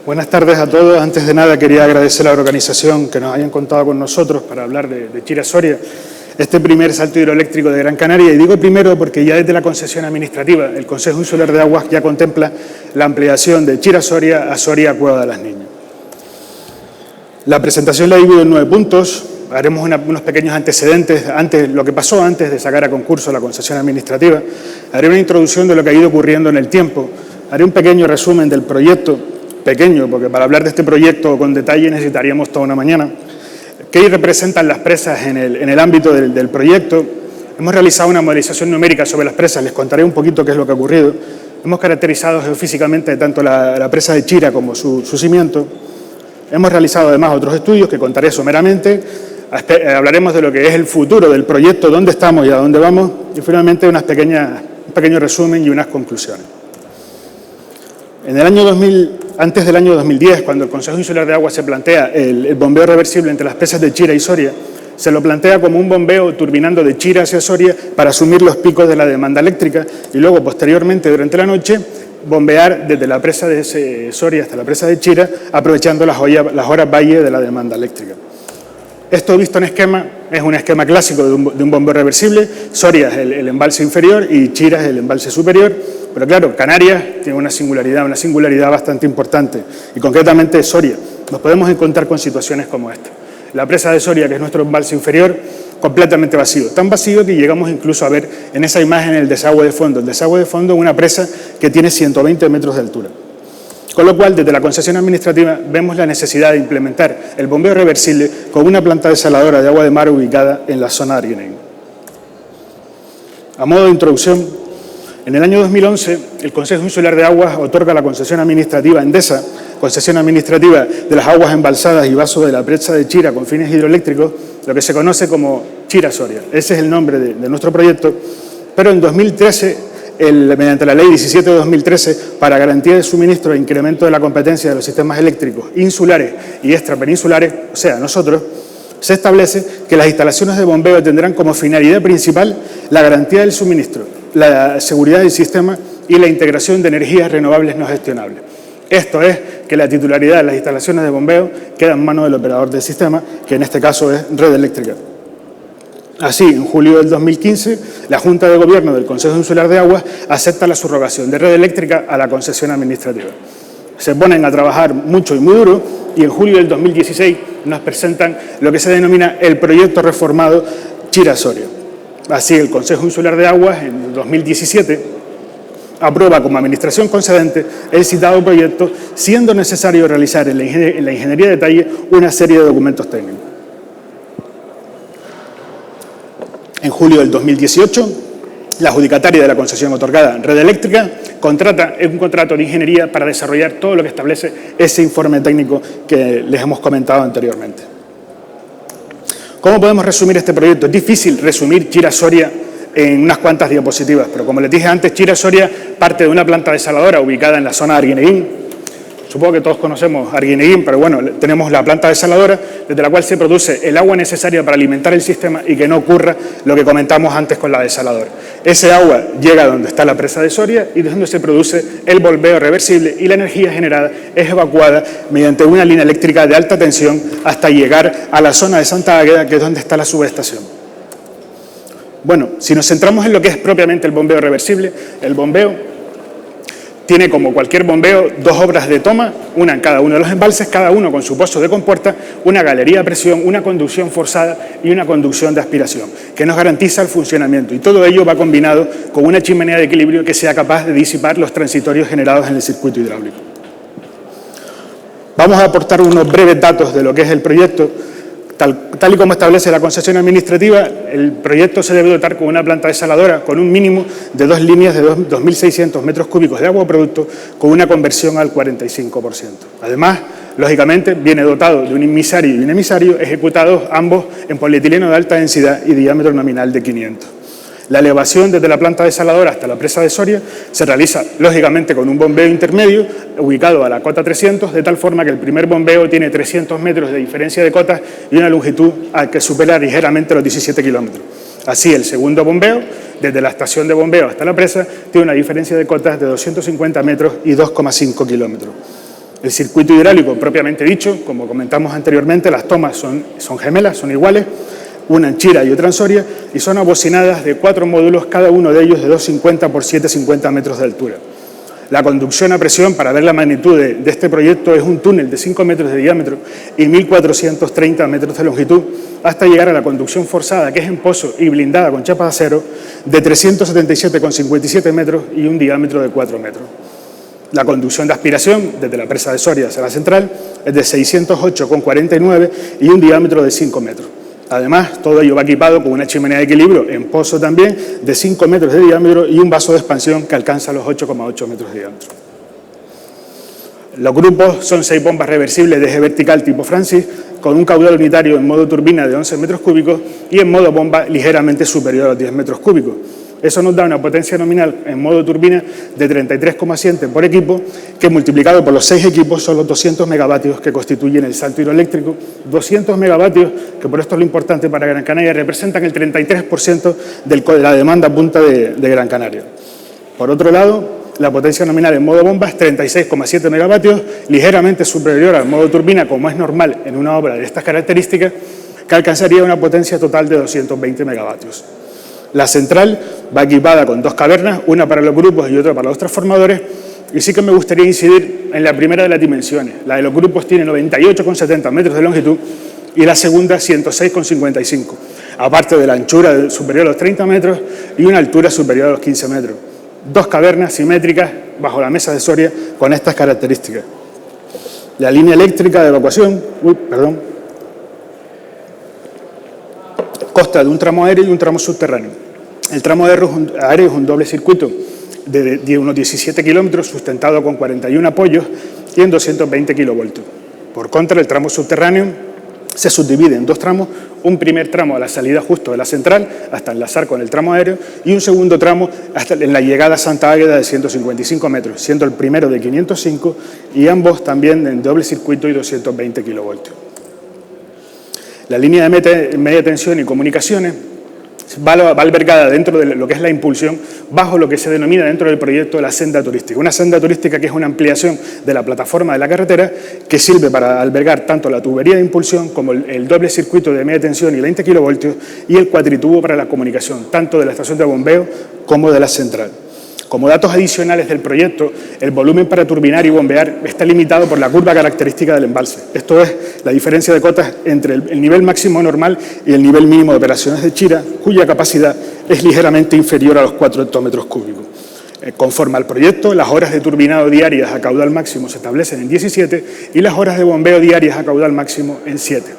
Buenas tardes a todos. Antes de nada quería agradecer a la organización que nos hayan contado con nosotros para hablar de Chira-Soria, este primer salto hidroeléctrico de Gran Canaria. Y digo primero porque ya desde la concesión administrativa el Consejo Insular de Aguas ya contempla la ampliación de Chira-Soria a Soria-Cueva de las Niñas. La presentación la divido en 9 puntos. Haremos unos pequeños antecedentes, lo que pasó antes de sacar a concurso la concesión administrativa. Haré una introducción de lo que ha ido ocurriendo en el tiempo. Haré un pequeño resumen del proyecto, pequeño, porque para hablar de este proyecto con detalle necesitaríamos toda una mañana. ¿Qué representan las presas en el ámbito del proyecto? Hemos realizado una modelización numérica sobre las presas, les contaré un poquito qué es lo que ha ocurrido. Hemos caracterizado geofísicamente tanto la presa de Chira como su cimiento. Hemos realizado además otros estudios que contaré someramente. Hablaremos de lo que es el futuro del proyecto, dónde estamos y a dónde vamos, y finalmente un pequeño resumen y unas conclusiones. En el año 2000, antes del año 2010, cuando el Consejo Insular de Aguas se plantea el bombeo reversible entre las presas de Chira y Soria, se lo plantea como un bombeo turbinando de Chira hacia Soria para asumir los picos de la demanda eléctrica y luego, posteriormente, durante la noche, bombear desde la presa de Soria hasta la presa de Chira, aprovechando las horas valle de la demanda eléctrica. Esto visto en esquema es un esquema clásico de un bombeo reversible. Soria es el embalse inferior y Chira es el embalse superior. Pero claro, Canarias tiene una singularidad bastante importante. Y concretamente Soria. Nos podemos encontrar con situaciones como esta. La presa de Soria, que es nuestro embalse inferior, completamente vacío. Tan vacío que llegamos incluso a ver en esa imagen el desagüe de fondo. El desagüe de fondo es una presa que tiene 120 metros de altura. Con lo cual, desde la concesión administrativa, vemos la necesidad de implementar el bombeo reversible con una planta desaladora de agua de mar ubicada en la zona de Arguineguín. A modo de introducción, en el año 2011, el Consejo Insular de Aguas otorga la concesión administrativa a Endesa, concesión administrativa de las aguas embalsadas y vasos de la presa de Chira con fines hidroeléctricos, lo que se conoce como Chira-Soria. Ese es el nombre de nuestro proyecto, pero en 2013, mediante la Ley 17 de 2013, para garantía de suministro e incremento de la competencia de los sistemas eléctricos insulares y extrapeninsulares, o sea, nosotros, se establece que las instalaciones de bombeo tendrán como finalidad principal la garantía del suministro, la seguridad del sistema y la integración de energías renovables no gestionables. Esto es que la titularidad de las instalaciones de bombeo queda en manos del operador del sistema, que en este caso es Red Eléctrica. Así, en julio del 2015, la Junta de Gobierno del Consejo Insular de Aguas acepta la subrogación de Red Eléctrica a la concesión administrativa. Se ponen a trabajar mucho y muy duro y en julio del 2016 nos presentan lo que se denomina el proyecto reformado Chira-Soria. Así, el Consejo Insular de Aguas en 2017 aprueba como administración concedente el citado proyecto, siendo necesario realizar en la ingeniería de detalle una serie de documentos técnicos. En julio del 2018, la adjudicataria de la concesión otorgada, Red Eléctrica, contrata un contrato de ingeniería para desarrollar todo lo que establece ese informe técnico que les hemos comentado anteriormente. ¿Cómo podemos resumir este proyecto? Es difícil resumir Chira-Soria en unas cuantas diapositivas, pero como les dije antes, Chira-Soria parte de una planta desaladora ubicada en la zona de Arguineguín. Supongo que todos conocemos Arguineguín, pero bueno, tenemos la planta desaladora desde la cual se produce el agua necesaria para alimentar el sistema y que no ocurra lo que comentamos antes con la desaladora. Ese agua llega a donde está la presa de Soria y es donde se produce el bombeo reversible y la energía generada es evacuada mediante una línea eléctrica de alta tensión hasta llegar a la zona de Santa Águeda, que es donde está la subestación. Bueno, si nos centramos en lo que es propiamente el bombeo reversible, el bombeo tiene, como cualquier bombeo, 2 obras de toma, una en cada uno de los embalses, cada uno con su pozo de compuerta, una galería de presión, una conducción forzada y una conducción de aspiración, que nos garantiza el funcionamiento. Y todo ello va combinado con una chimenea de equilibrio que sea capaz de disipar los transitorios generados en el circuito hidráulico. Vamos a aportar unos breves datos de lo que es el proyecto. Tal y como establece la concesión administrativa, el proyecto se debe dotar con una planta desaladora con un mínimo de 2 líneas de 2.600 metros cúbicos de agua producto con una conversión al 45%. Además, lógicamente, viene dotado de un inmisario y un emisario ejecutados ambos en polietileno de alta densidad y diámetro nominal de 500. La elevación desde la planta desaladora hasta la presa de Soria se realiza, lógicamente, con un bombeo intermedio ubicado a la cota 300, de tal forma que el primer bombeo tiene 300 metros de diferencia de cotas y una longitud que supera ligeramente los 17 kilómetros. Así, el segundo bombeo, desde la estación de bombeo hasta la presa, tiene una diferencia de cotas de 250 metros y 2,5 kilómetros. El circuito hidráulico propiamente dicho, como comentamos anteriormente, las tomas son gemelas, son iguales, una en Chira y otra en Soria, y son abocinadas de 4 módulos, cada uno de ellos de 2,50 por 7,50 metros de altura. La conducción a presión, para ver la magnitud de este proyecto, es un túnel de 5 metros de diámetro y 1.430 metros de longitud, hasta llegar a la conducción forzada, que es en pozo y blindada con chapas de acero, de 377,57 metros y un diámetro de 4 metros. La conducción de aspiración, desde la presa de Soria hacia la central, es de 608,49 y un diámetro de 5 metros. Además, todo ello va equipado con una chimenea de equilibrio en pozo también de 5 metros de diámetro y un vaso de expansión que alcanza los 8,8 metros de diámetro. Los grupos son 6 bombas reversibles de eje vertical tipo Francis, con un caudal unitario en modo turbina de 11 metros cúbicos y en modo bomba ligeramente superior a los 10 metros cúbicos. Eso nos da una potencia nominal en modo turbina de 33,7 por equipo, que multiplicado por los 6 equipos son los 200 megavatios que constituyen el salto hidroeléctrico. 200 megavatios, que por esto es lo importante para Gran Canaria, representan el 33% de la demanda punta de Gran Canaria. Por otro lado, la potencia nominal en modo bomba es 36,7 megavatios, ligeramente superior al modo turbina, como es normal en una obra de estas características, que alcanzaría una potencia total de 220 megavatios. La central va equipada con 2 cavernas, una para los grupos y otra para los transformadores, y sí que me gustaría incidir en la primera de las dimensiones. La de los grupos tiene 98,70 metros de longitud y la segunda 106,55, aparte de la anchura superior a los 30 metros y una altura superior a los 15 metros. 2 cavernas simétricas bajo la mesa de Soria con estas características. La línea eléctrica de evacuación, consta de un tramo aéreo y un tramo subterráneo. El tramo aéreo es un doble circuito de unos 17 kilómetros, sustentado con 41 apoyos y en 220 kilovoltios. Por contra, el tramo subterráneo se subdivide en 2 tramos, un primer tramo a la salida justo de la central, hasta enlazar con el tramo aéreo, y un segundo tramo hasta en la llegada a Santa Águeda de 155 metros, siendo el primero de 505 y ambos también en doble circuito y 220 kilovoltios. La línea de media tensión y comunicaciones va albergada dentro de lo que es la impulsión, bajo lo que se denomina dentro del proyecto la senda turística. Una senda turística que es una ampliación de la plataforma de la carretera que sirve para albergar tanto la tubería de impulsión como el doble circuito de media tensión y 20 kilovoltios y el cuatritubo para la comunicación, tanto de la estación de bombeo como de la central. Como datos adicionales del proyecto, el volumen para turbinar y bombear está limitado por la curva característica del embalse. Esto es la diferencia de cotas entre el nivel máximo normal y el nivel mínimo de operaciones de Chira, cuya capacidad es ligeramente inferior a los 4 hectómetros cúbicos. Conforme al proyecto, las horas de turbinado diarias a caudal máximo se establecen en 17 y las horas de bombeo diarias a caudal máximo en 7.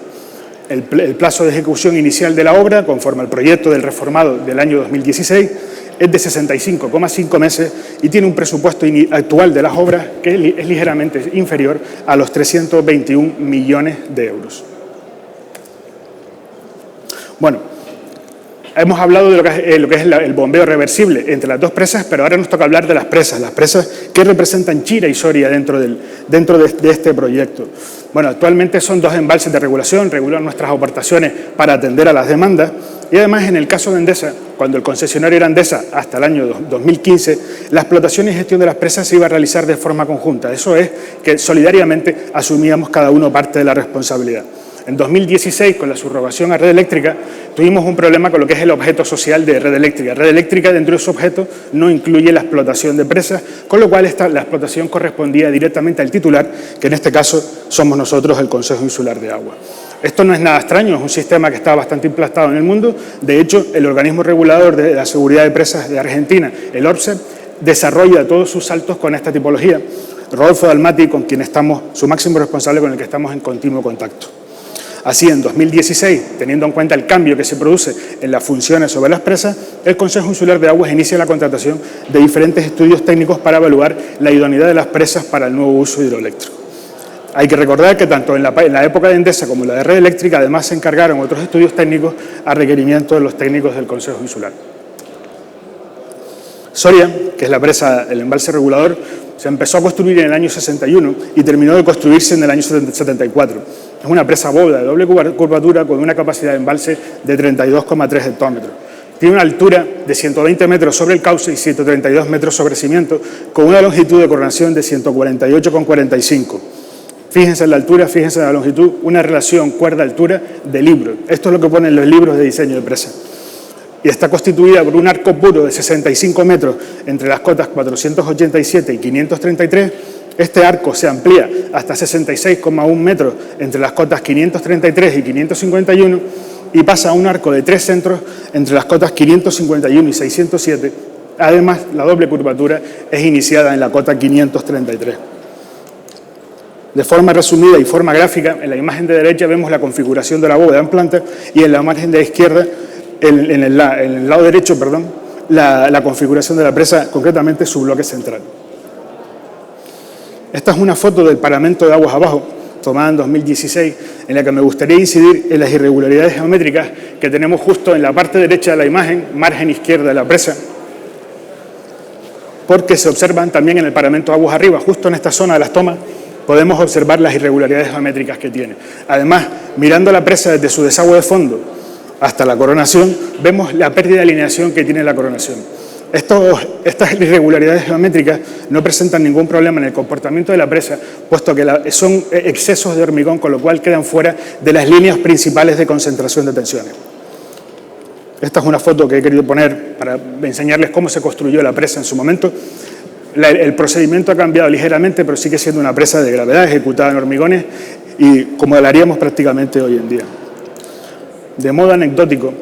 El plazo de ejecución inicial de la obra, conforme al proyecto del reformado del año 2016, es de 65,5 meses y tiene un presupuesto actual de las obras que es ligeramente inferior a los 321 millones de euros. Bueno, hemos hablado de lo que es el bombeo reversible entre las 2 presas, pero ahora nos toca hablar de las presas que representan Chira y Soria dentro de este proyecto. Bueno, actualmente son 2 embalses de regulación, regulan nuestras aportaciones para atender a las demandas y además en el caso de Endesa, cuando el concesionario era Endesa hasta el año 2015, la explotación y gestión de las presas se iba a realizar de forma conjunta. Eso es que solidariamente asumíamos cada uno parte de la responsabilidad. En 2016, con la subrogación a Red Eléctrica, tuvimos un problema con lo que es el objeto social de Red Eléctrica. Red Eléctrica, dentro de su objeto, no incluye la explotación de presas, con lo cual la explotación correspondía directamente al titular, que en este caso somos nosotros, el Consejo Insular de Agua. Esto no es nada extraño, es un sistema que está bastante implantado en el mundo. De hecho, el organismo regulador de la seguridad de presas de Argentina, el ORPSE, desarrolla todos sus saltos con esta tipología. Rodolfo Dalmati, con quien estamos, su máximo responsable, con el que estamos en continuo contacto. Así, en 2016, teniendo en cuenta el cambio que se produce en las funciones sobre las presas, el Consejo Insular de Aguas inicia la contratación de diferentes estudios técnicos para evaluar la idoneidad de las presas para el nuevo uso hidroeléctrico. Hay que recordar que tanto en la época de Endesa como en la de Red Eléctrica, además se encargaron otros estudios técnicos a requerimiento de los técnicos del Consejo Insular. Soria, que es la presa, el embalse regulador, se empezó a construir en el año 61 y terminó de construirse en el año 74. Es una presa bóveda de doble curvatura con una capacidad de embalse de 32,3 hectómetros. Tiene una altura de 120 metros sobre el cauce y 132 metros sobre cimiento, con una longitud de coronación de 148,45. Fíjense en la altura, fíjense en la longitud, una relación cuerda-altura de libro. Esto es lo que ponen los libros de diseño de presa. Y está constituida por un arco puro de 65 metros entre las cotas 487 y 533. Este arco se amplía hasta 66,1 metros entre las cotas 533 y 551 y pasa a un arco de 3 centros entre las cotas 551 y 607. Además, la doble curvatura es iniciada en la cota 533. De forma resumida y forma gráfica, en la imagen de derecha vemos la configuración de la bóveda en planta y en la margen de la izquierda, en el lado derecho, la configuración de la presa, concretamente su bloque central. Esta es una foto del paramento de aguas abajo, tomada en 2016, en la que me gustaría incidir en las irregularidades geométricas que tenemos justo en la parte derecha de la imagen, margen izquierda de la presa, porque se observan también en el paramento de aguas arriba, justo en esta zona de las tomas, podemos observar las irregularidades geométricas que tiene. Además, mirando la presa desde su desagüe de fondo hasta la coronación, vemos la pérdida de alineación que tiene la coronación. Estas irregularidades geométricas no presentan ningún problema en el comportamiento de la presa, puesto que son excesos de hormigón, con lo cual quedan fuera de las líneas principales de concentración de tensiones. Esta es una foto que he querido poner para enseñarles cómo se construyó la presa en su momento. El procedimiento ha cambiado ligeramente, pero sigue siendo una presa de gravedad ejecutada en hormigones y como la haríamos prácticamente hoy en día. De modo anecdótico,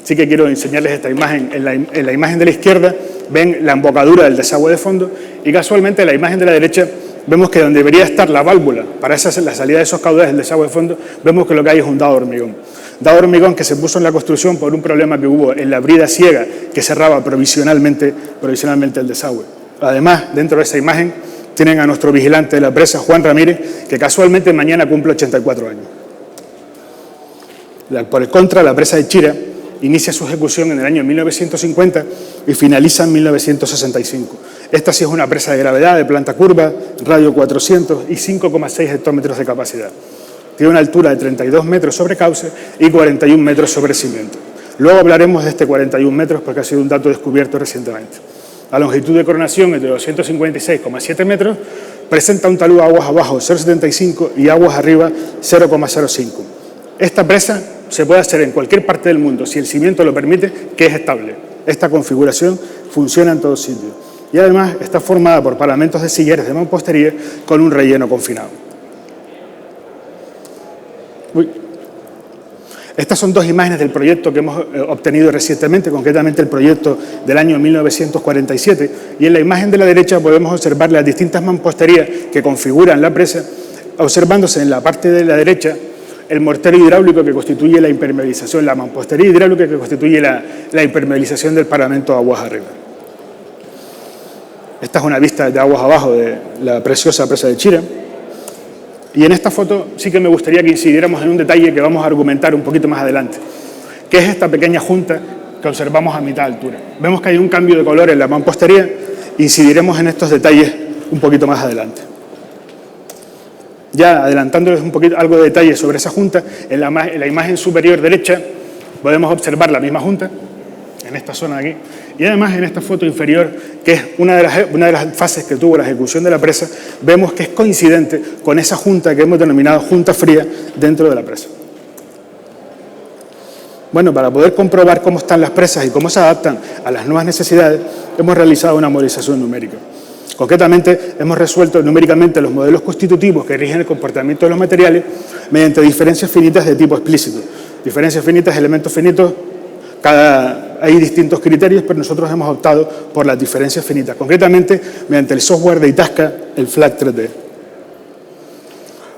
sí que quiero enseñarles esta imagen. En la imagen de la izquierda ven la embocadura del desagüe de fondo y casualmente en la imagen de la derecha vemos que donde debería estar la válvula para la salida de esos caudales del desagüe de fondo, vemos que lo que hay es un dado de hormigón. Dado de hormigón que se puso en la construcción por un problema que hubo en la brida ciega que cerraba provisionalmente el desagüe. Además, dentro de esa imagen tienen a nuestro vigilante de la presa, Juan Ramírez, que casualmente mañana cumple 84 años. Por el contra, la presa de Chira inicia su ejecución en el año 1950 y finaliza en 1965. Esta sí es una presa de gravedad, de planta curva, radio 400 y 5,6 hectómetros de capacidad. Tiene una altura de 32 metros sobre cauce y 41 metros sobre cimiento. Luego hablaremos de este 41 metros porque ha sido un dato descubierto recientemente. La longitud de coronación es de 256,7 metros, presenta un talud aguas abajo 0,75 y aguas arriba 0,05. Esta presa se puede hacer en cualquier parte del mundo, si el cimiento lo permite, que es estable. Esta configuración funciona en todos sitios. Y además está formada por paramentos de silleres de mampostería con un relleno confinado. Estas son dos imágenes del proyecto que hemos obtenido recientemente, concretamente el proyecto del año 1947, y en la imagen de la derecha podemos observar las distintas mamposterías que configuran la presa, observándose en la parte de la derecha el mortero hidráulico que constituye la impermeabilización, la mampostería hidráulica que constituye la impermeabilización del paramento de aguas arriba. Esta es una vista de aguas abajo de la preciosa presa de Chira. Y en esta foto sí que me gustaría que incidiéramos en un detalle que vamos a argumentar un poquito más adelante, que es esta pequeña junta que observamos a mitad de altura. Vemos que hay un cambio de color en la mampostería, incidiremos en estos detalles un poquito más adelante. Ya adelantándoles un poquito algo de detalle sobre esa junta, en la imagen superior derecha podemos observar la misma junta, en esta zona de aquí, y además en esta foto inferior, que es una de las fases que tuvo la ejecución de la presa, vemos que es coincidente con esa junta que hemos denominado junta fría dentro de la presa. Bueno, para poder comprobar cómo están las presas y cómo se adaptan a las nuevas necesidades, hemos realizado una modelización numérica. Concretamente, hemos resuelto numéricamente los modelos constitutivos que rigen el comportamiento de los materiales mediante diferencias finitas de tipo explícito. Diferencias finitas, elementos finitos, hay distintos criterios, pero nosotros hemos optado por las diferencias finitas, concretamente mediante el software de Itasca, el FLAC 3D.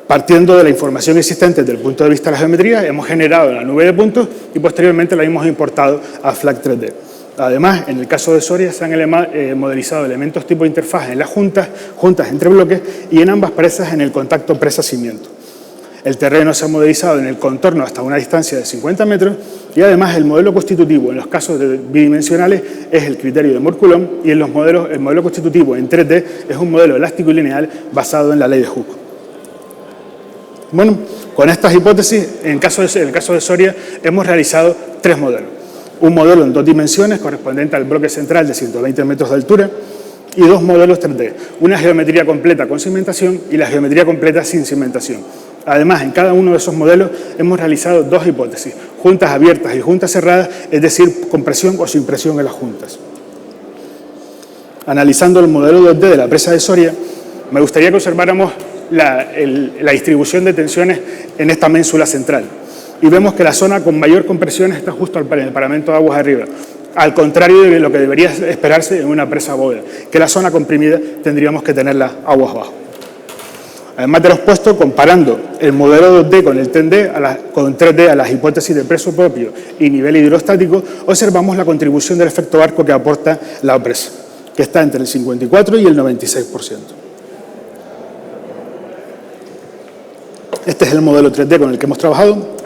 Partiendo de la información existente desde el punto de vista de la geometría, hemos generado la nube de puntos y posteriormente la hemos importado a FLAC 3D. Además, en el caso de Soria se han modelizado elementos tipo interfaz en las juntas entre bloques y en ambas presas en el contacto presa-cimiento. El terreno se ha modelizado en el contorno hasta una distancia de 50 metros y además el modelo constitutivo en los casos bidimensionales es el criterio de Moore-Coulomb y en el modelo constitutivo en 3D es un modelo elástico y lineal basado en la ley de Hooke. Bueno, con estas hipótesis, en el caso de Soria hemos realizado 3 modelos. Un modelo en 2 dimensiones correspondiente al bloque central de 120 metros de altura, y dos modelos 3D, una geometría completa con cimentación y la geometría completa sin cimentación. Además, en cada uno de esos modelos hemos realizado dos hipótesis, juntas abiertas y juntas cerradas, es decir, con presión o sin presión en las juntas. Analizando el modelo 2D de la presa de Soria, me gustaría que observáramos la distribución de tensiones en esta ménsula central. Y vemos que la zona con mayor compresión está justo en el paramento de aguas arriba, al contrario de lo que debería esperarse en una presa bóveda, que la zona comprimida tendríamos que tenerla aguas abajo. Además de lo expuesto, comparando el modelo 2D con el 3D a las hipótesis de peso propio y nivel hidrostático, observamos la contribución del efecto arco que aporta la presa, que está entre el 54 y el 96%. Este es el modelo 3D con el que hemos trabajado.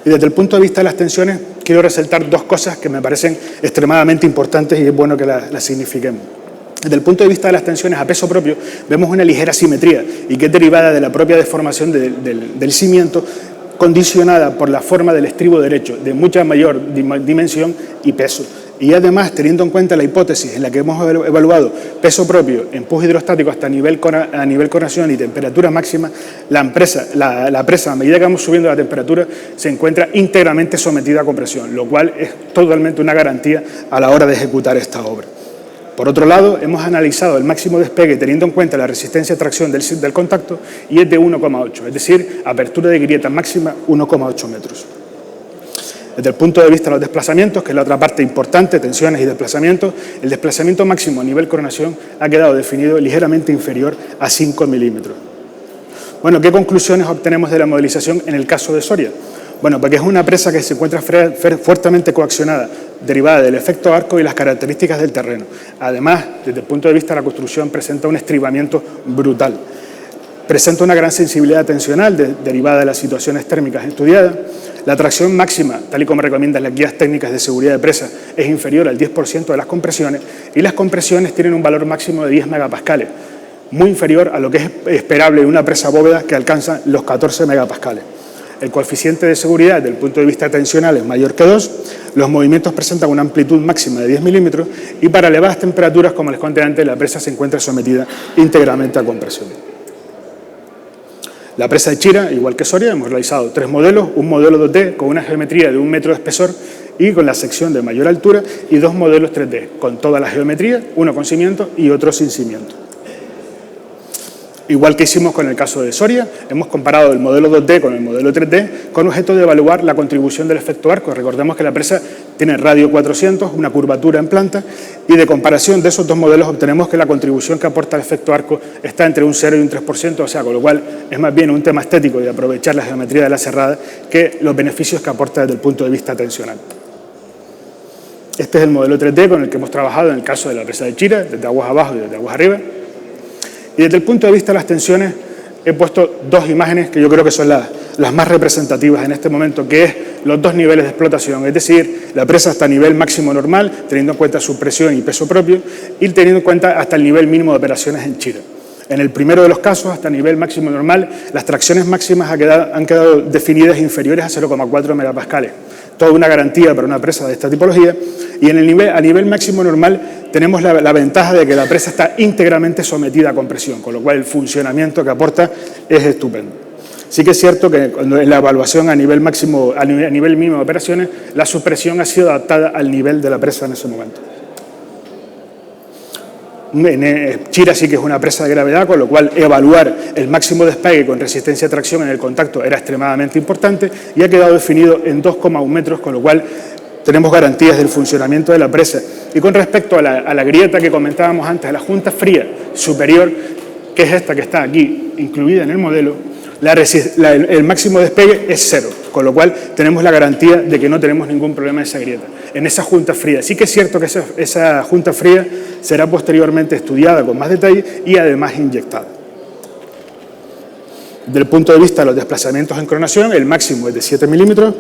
Y desde el punto de vista de las tensiones, quiero resaltar dos cosas que me parecen extremadamente importantes y es bueno que las signifiquemos. Desde el punto de vista de las tensiones a peso propio, vemos una ligera simetría y que es derivada de la propia deformación del cimiento, condicionada por la forma del estribo derecho, de mucha mayor dimensión y peso. Y además, teniendo en cuenta la hipótesis en la que hemos evaluado peso propio, empuje hidrostático hasta a nivel coronación y temperatura máxima, la presa, a medida que vamos subiendo la temperatura, se encuentra íntegramente sometida a compresión, lo cual es totalmente una garantía a la hora de ejecutar esta obra. Por otro lado, hemos analizado el máximo despegue teniendo en cuenta la resistencia a tracción del contacto y es de 1,8, es decir, apertura de grieta máxima 1,8 metros. Desde el punto de vista de los desplazamientos, que es la otra parte importante, tensiones y desplazamientos, el desplazamiento máximo a nivel coronación ha quedado definido ligeramente inferior a 5 milímetros. Bueno, ¿qué conclusiones obtenemos de la modelización en el caso de Soria? Bueno, porque es una presa que se encuentra fuertemente coaccionada, derivada del efecto arco y las características del terreno. Además, desde el punto de vista de la construcción, presenta un estribamiento brutal. Presenta una gran sensibilidad tensional derivada de las situaciones térmicas estudiadas. La tracción máxima, tal y como recomiendan las guías técnicas de seguridad de presa, es inferior al 10% de las compresiones y las compresiones tienen un valor máximo de 10 megapascales, muy inferior a lo que es esperable en una presa bóveda que alcanza los 14 megapascales. El coeficiente de seguridad desde el punto de vista tensional es mayor que 2, los movimientos presentan una amplitud máxima de 10 milímetros y para elevadas temperaturas, como les conté antes, la presa se encuentra sometida íntegramente a compresión. La presa de Chira, igual que Soria, hemos realizado tres modelos, un modelo 2D con una geometría de 1 metro de espesor y con la sección de mayor altura y dos modelos 3D con toda la geometría, uno con cimiento y otro sin cimiento. Igual que hicimos con el caso de Soria, hemos comparado el modelo 2D con el modelo 3D con objeto de evaluar la contribución del efecto arco. Recordemos que la presa tiene radio 400, una curvatura en planta y de comparación de esos dos modelos obtenemos que la contribución que aporta el efecto arco está entre un 0 y un 3%, o sea, con lo cual es más bien un tema estético de aprovechar la geometría de la cerrada que los beneficios que aporta desde el punto de vista tensional. Este es el modelo 3D con el que hemos trabajado en el caso de la presa de Chira, desde aguas abajo y desde aguas arriba. Y desde el punto de vista de las tensiones he puesto dos imágenes que yo creo que son las más representativas en este momento, que es los dos niveles de explotación, es decir, la presa hasta nivel máximo normal, teniendo en cuenta su presión y peso propio, y teniendo en cuenta hasta el nivel mínimo de operaciones en Chira. En el primero de los casos, hasta nivel máximo normal, las tracciones máximas han quedado definidas inferiores a 0,4 megapascales. Toda una garantía para una presa de esta tipología. Y a nivel máximo normal tenemos la ventaja de que la presa está íntegramente sometida a compresión, con lo cual el funcionamiento que aporta es estupendo. Sí que es cierto que en la evaluación a nivel mínimo de operaciones, la supresión ha sido adaptada al nivel de la presa en ese momento. Chira sí que es una presa de gravedad, con lo cual evaluar el máximo despegue con resistencia a tracción en el contacto era extremadamente importante y ha quedado definido en 2,1 metros, con lo cual tenemos garantías del funcionamiento de la presa. Y con respecto a la grieta que comentábamos antes, a la junta fría superior, que es esta que está aquí incluida en el modelo, el máximo despegue es 0, con lo cual tenemos la garantía de que no tenemos ningún problema en esa grieta, en esa junta fría. Sí que es cierto que esa junta fría será posteriormente estudiada con más detalle y además inyectada. Desde el punto de vista de los desplazamientos en cronación, el máximo es de 7 milímetros.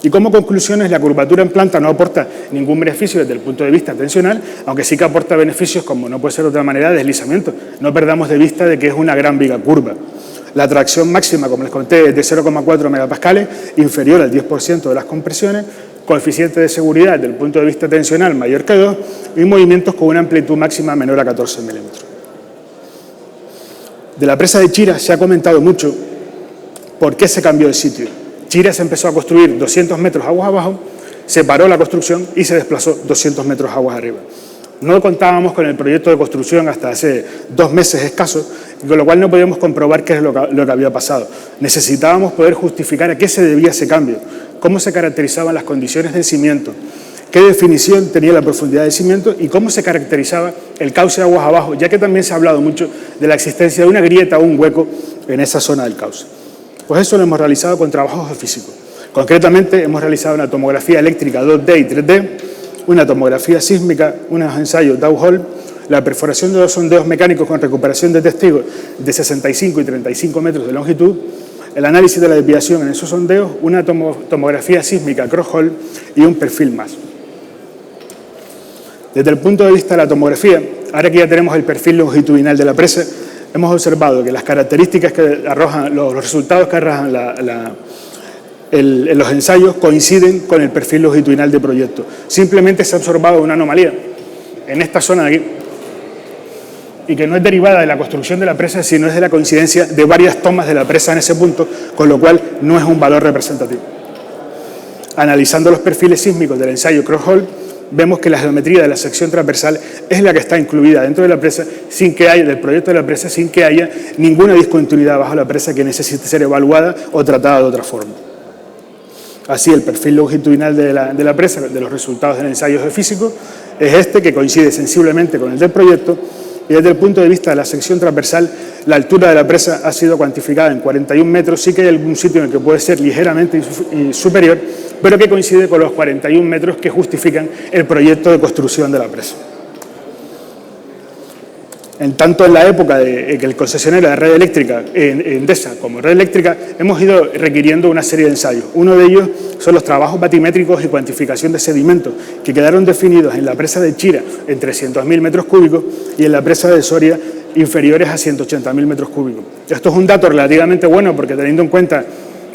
Y como conclusiones, la curvatura en planta no aporta ningún beneficio desde el punto de vista tensional, aunque sí que aporta beneficios, como no puede ser de otra manera, de deslizamiento. No perdamos de vista de que es una gran viga curva. La tracción máxima, como les conté, es de 0,4 megapascales, inferior al 10% de las compresiones, coeficiente de seguridad desde el punto de vista tensional mayor que 2 y movimientos con una amplitud máxima menor a 14 milímetros. De la presa de Chira se ha comentado mucho por qué se cambió de sitio. Chira se empezó a construir 200 metros aguas abajo, se paró la construcción y se desplazó 200 metros aguas arriba. No contábamos con el proyecto de construcción hasta hace 2 meses escasos, con lo cual no podíamos comprobar qué es lo que había pasado. Necesitábamos poder justificar a qué se debía ese cambio, cómo se caracterizaban las condiciones del cimiento, qué definición tenía la profundidad del cimiento y cómo se caracterizaba el cauce de aguas abajo, ya que también se ha hablado mucho de la existencia de una grieta o un hueco en esa zona del cauce. Pues eso lo hemos realizado con trabajos geofísicos. Concretamente, hemos realizado una tomografía eléctrica 2D y 3D, una tomografía sísmica, unos ensayos Dow-Hall, la perforación de 2 sondeos mecánicos con recuperación de testigos de 65 y 35 metros de longitud, el análisis de la desviación en esos sondeos, una tomografía sísmica cross-hole y un perfil más. Desde el punto de vista de la tomografía, ahora que ya tenemos el perfil longitudinal de la presa, hemos observado que las características que arrojan, los resultados que arrojan los ensayos coinciden con el perfil longitudinal de proyecto. Simplemente se ha observado una anomalía en esta zona de aquí, y que no es derivada de la construcción de la presa, sino es de la coincidencia de varias tomas de la presa en ese punto, con lo cual no es un valor representativo. Analizando los perfiles sísmicos del ensayo cross-hole, vemos que la geometría de la sección transversal es la que está incluida dentro de la presa, del proyecto de la presa, sin que haya ninguna discontinuidad bajo la presa que necesite ser evaluada o tratada de otra forma. Así, el perfil longitudinal de la presa, de los resultados del ensayo geofísico, es este, que coincide sensiblemente con el del proyecto, y desde el punto de vista de la sección transversal, la altura de la presa ha sido cuantificada en 41 metros, sí que hay algún sitio en el que puede ser ligeramente superior, pero que coincide con los 41 metros que justifican el proyecto de construcción de la presa. En tanto, en la época de que el concesionario de red eléctrica, Endesa como red eléctrica, hemos ido requiriendo una serie de ensayos. Uno de ellos son los trabajos batimétricos y cuantificación de sedimentos, que quedaron definidos en la presa de Chira en 300.000 metros cúbicos y en la presa de Soria inferiores a 180.000 metros cúbicos. Esto es un dato relativamente bueno porque, teniendo en cuenta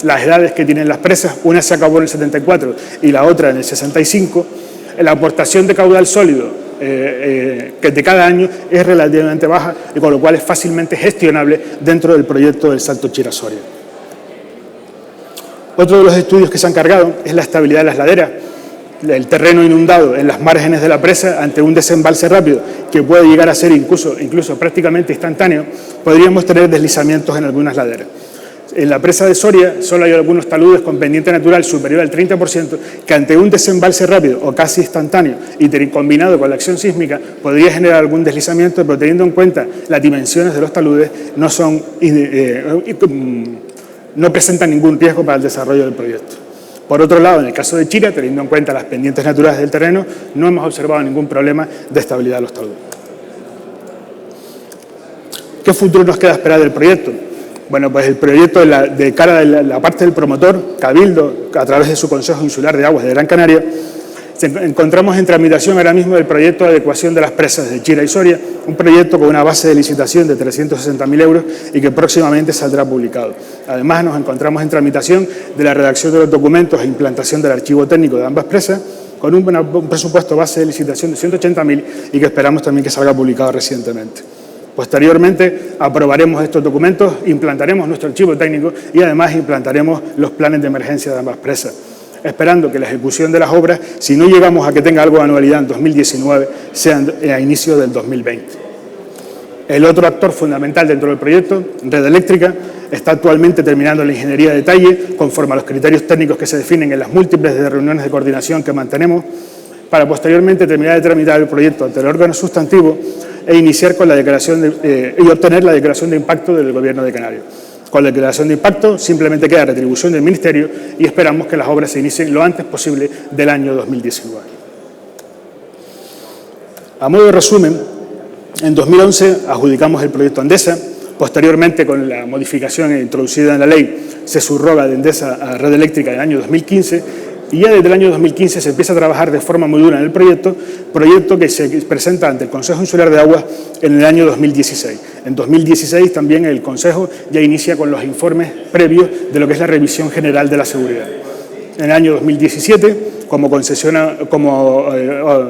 las edades que tienen las presas, una se acabó en el 74 y la otra en el 65, la aportación de caudal sólido que de cada año es relativamente baja y con lo cual es fácilmente gestionable dentro del proyecto del Salto Chira-Soria. Otro de los estudios que se han encargado es la estabilidad de las laderas. El terreno inundado en las márgenes de la presa ante un desembalse rápido que puede llegar a ser incluso prácticamente instantáneo, podríamos tener deslizamientos en algunas laderas. En la presa de Soria solo hay algunos taludes con pendiente natural superior al 30% que ante un desembalse rápido o casi instantáneo y combinado con la acción sísmica podría generar algún deslizamiento, pero teniendo en cuenta las dimensiones de los taludes no presentan ningún riesgo para el desarrollo del proyecto. Por otro lado, en el caso de Chira, teniendo en cuenta las pendientes naturales del terreno, no hemos observado ningún problema de estabilidad de los taludes. ¿Qué futuro nos queda esperar del proyecto? Bueno, pues el proyecto de cara a la parte del promotor, Cabildo, a través de su Consejo Insular de Aguas de Gran Canaria, encontramos en tramitación ahora mismo el proyecto de adecuación de las presas de Chira y Soria, un proyecto con una base de licitación de 360.000 euros y que próximamente saldrá publicado. Además, nos encontramos en tramitación de la redacción de los documentos e implantación del archivo técnico de ambas presas, con un presupuesto base de licitación de 180.000 y que esperamos también que salga publicado recientemente. Posteriormente aprobaremos estos documentos, implantaremos nuestro archivo técnico y además implantaremos los planes de emergencia de ambas presas, esperando que la ejecución de las obras, si no llegamos a que tenga algo de anualidad en 2019, sea a inicio del 2020. El otro actor fundamental dentro del proyecto, Red Eléctrica, está actualmente terminando la ingeniería de detalle conforme a los criterios técnicos que se definen en las múltiples reuniones de coordinación que mantenemos, para posteriormente terminar de tramitar el proyecto ante el órgano sustantivo e iniciar con la declaración y obtener la declaración de impacto del Gobierno de Canarias. Con la declaración de impacto simplemente queda retribución del Ministerio y esperamos que las obras se inicien lo antes posible del año 2019. A modo de resumen, en 2011 adjudicamos el proyecto Endesa. Posteriormente, con la modificación introducida en la ley, se subroga de Endesa a Red Eléctrica en el año 2015 y ya desde el año 2015 se empieza a trabajar de forma muy dura en el proyecto que se presenta ante el Consejo Insular de Aguas en el año 2016. En 2016 también el Consejo ya inicia con los informes previos de lo que es la revisión general de la seguridad. En el año 2017 como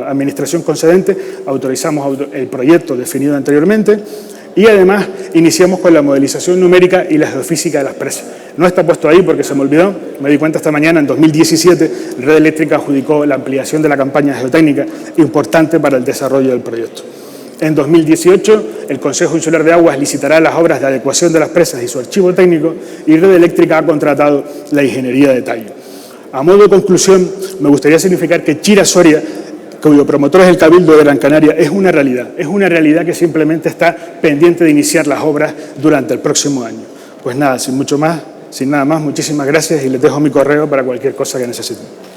administración concedente, autorizamos el proyecto definido anteriormente y además iniciamos con la modelización numérica y la geofísica de las presas. No está puesto ahí porque se me olvidó, me di cuenta esta mañana, en 2017 Red Eléctrica adjudicó la ampliación de la campaña geotécnica importante para el desarrollo del proyecto. En 2018, el Consejo Insular de Aguas licitará las obras de adecuación de las presas y su archivo técnico y Red Eléctrica ha contratado la ingeniería de tallo. A modo de conclusión, me gustaría significar que Chira-Soria, cuyo promotor es el Cabildo de Gran Canaria, es una realidad que simplemente está pendiente de iniciar las obras durante el próximo año. Pues nada, sin nada más, muchísimas gracias y les dejo mi correo para cualquier cosa que necesiten.